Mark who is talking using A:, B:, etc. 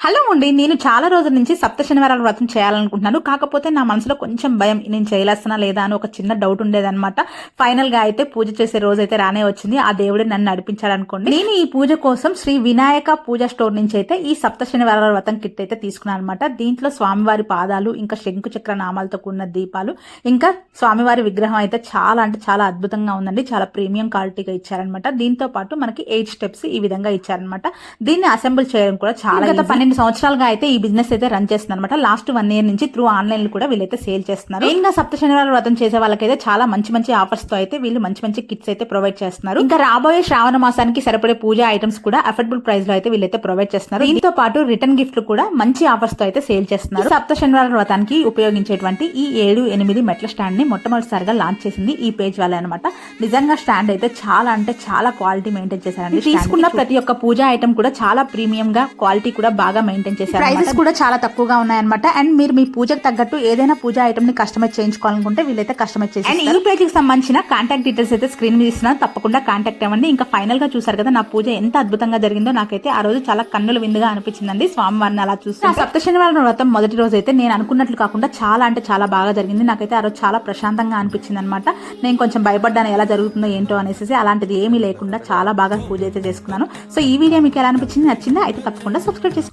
A: Hello అండి, నేను చాలా రోజుల నుంచి సప్త శనివారాల వ్రతం చేయాలనుకుంటున్నాను. కాకపోతే నా మనసులో కొంచెం భయం, నేను చేయలేస్తున్నా లేదా అని ఒక చిన్న డౌట్ ఉండేదన్నమాట. ఫైనల్ గా అయితే పూజ చేసే రోజు అయితే రానే వచ్చింది. ఆ దేవుడే నన్ను నడిపించాలనుకోండి. నేను ఈ పూజ కోసం శ్రీ వినాయక పూజ స్టోర్ నుంచి అయితే ఈ సప్త శనివారాల వ్రతం కిట్ అయితే తీసుకున్నాను అనమాట. దీంట్లో స్వామివారి పాదాలు, ఇంకా శంకు చక్ర నామాలతో కూడిన దీపాలు, ఇంకా స్వామివారి విగ్రహం అయితే చాలా అంటే చాలా అద్భుతంగా ఉందండి. చాలా ప్రీమియం క్వాలిటీగా ఇచ్చారనమాట. దీంతో పాటు మనకి 8 స్టెప్స్ ఈ విధంగా ఇచ్చారనమాట. దీన్ని అసెంబుల్ చేయడం కూడా చాలా 12 సంవత్సరాలుగా అయితే ఈ బిజినెస్ అయితే రన్ చేస్తున్నారు అనమాట. లాస్ట్ 1 ఇయర్ నుంచి త్రూ ఆన్లైన్ కూడా వీళ్ళైతే సేల్ చేస్తున్నారు. ఇంకా సప్త శనివారాల వ్రతం చేసే వాళ్ళకైతే చాలా మంచి ఆఫర్స్ తో అయితే వీళ్ళు మంచి కిట్స్ అయితే ప్రొవైడ్ చేస్తున్నారు. ఇంకా రాబోయే శ్రావణ మాసానికి సరిపడే పూజ ఐటమ్స్ కూడా అఫోర్డబుల్ ప్రైస్ లో అయితే వీళ్ళైతే ప్రొవైడ్ చేస్తున్నారు. దీంతో పాటు రిటర్న్ గిఫ్ట్లు కూడా మంచి ఆఫర్స్ తో అయితే సేల్ చేస్తున్నారు. సప్త శనివారాల వ్రతానికి ఉపయోగించేటువంటి ఈ 7-8 మెట్ల స్టాండ్ ని మొట్టమొదటిసారిగా లాంచ్ చేసింది ఈ పేజ్ వాళ్ళే అనమాట. నిజంగా స్టాండ్ అయితే చాలా అంటే చాలా క్వాలిటీ మెయింటైన్ చేశారండి. తీసుకున్న ప్రతి ఒక్క పూజ ఐటమ్ కూడా చాలా ప్రీమియం గా, క్వాలిటీ కూడా బాగా మెయింటైన్ చేశారు. ప్రైసెస్ కూడా చాలా తక్కువగా ఉన్నాయన్నమాట. అండ్ మీరు మీ పూజకు తగ్గట్టు ఏదైనా పూజ ఐటమ్ ని కస్టమైజ్ చేయించుకోవాలనుకుంటే వీళ్ళైతే కస్టమైజ్ చేసి, అండ్ ఈ పేజ్ కి సంబంధించిన కాంటాక్ట్ డీటెయిల్స్ అయితే స్క్రీన్ మీద ఇస్తున్నారు. తప్పకుండా కాంటాక్ట్ అవ్వండి. ఇంకా ఫైనల్ గా చూసారు కదా నా పూజ ఎంత అద్భుతంగా జరిగిందో. నాకైతే ఆ రోజు చాలా కన్నుల విందుగా అనిపించిందండి స్వామివారిని అలా చూస్తే. సప్త శనివారం వ్రతం మొదటి రోజు అయితే నేను అనుకున్నట్లు కాకుండా చాలా అంటే చాలా బాగా జరిగింది. నాకైతే ఆ రోజు చాలా ప్రశాంతంగా అనిపించింది అనమాట. నేను కొంచెం భయపడ్డాను ఎలా జరుగుతుందో ఏంటో అనేసి. అలాంటిది ఏమీ లేకుండా చాలా బాగా పూజ అయితే చేసుకున్నాను. సో ఈ వీడియో మీకు ఎలా అనిపించింది, నచ్చిందా అయితే తప్పకుండా సబ్స్క్రైబ్ చేసుకోండి.